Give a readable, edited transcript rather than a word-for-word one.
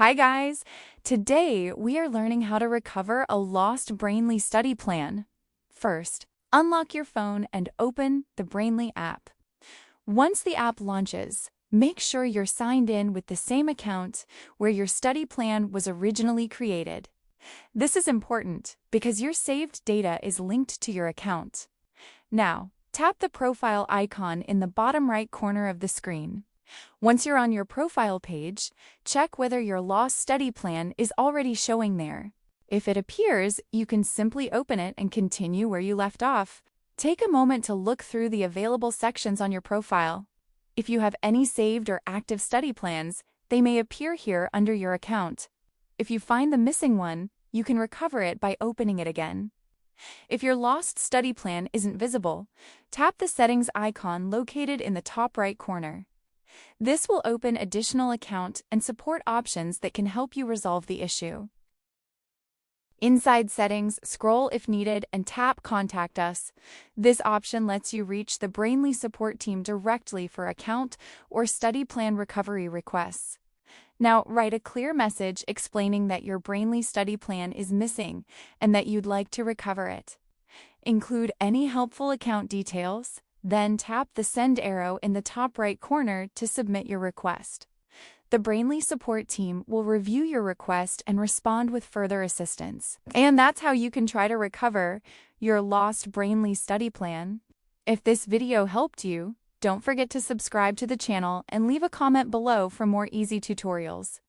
Hi guys! Today we are learning how to recover a lost Brainly study plan. First, unlock your phone and open the Brainly app. Once the app launches, make sure you're signed in with the same account where your study plan was originally created. This is important because your saved data is linked to your account. Now, tap the profile icon in the bottom right corner of the screen. Once you're on your profile page, check whether your lost study plan is already showing there. If it appears, you can simply open it and continue where you left off. Take a moment to look through the available sections on your profile. If you have any saved or active study plans, they may appear here under your account. If you find the missing one, you can recover it by opening it again. If your lost study plan isn't visible, tap the settings icon located in the top right corner. This will open additional account and support options that can help you resolve the issue. Inside Settings, scroll if needed and tap Contact Us. This option lets you reach the Brainly support team directly for account or study plan recovery requests. Now, write a clear message explaining that your Brainly study plan is missing and that you'd like to recover it. Include any helpful account details. Then tap the send arrow in the top right corner to submit your request. The Brainly support team will review your request and respond with further assistance. And that's how you can try to recover your lost Brainly study plan. If this video helped you, don't forget to subscribe to the channel and leave a comment below for more easy tutorials.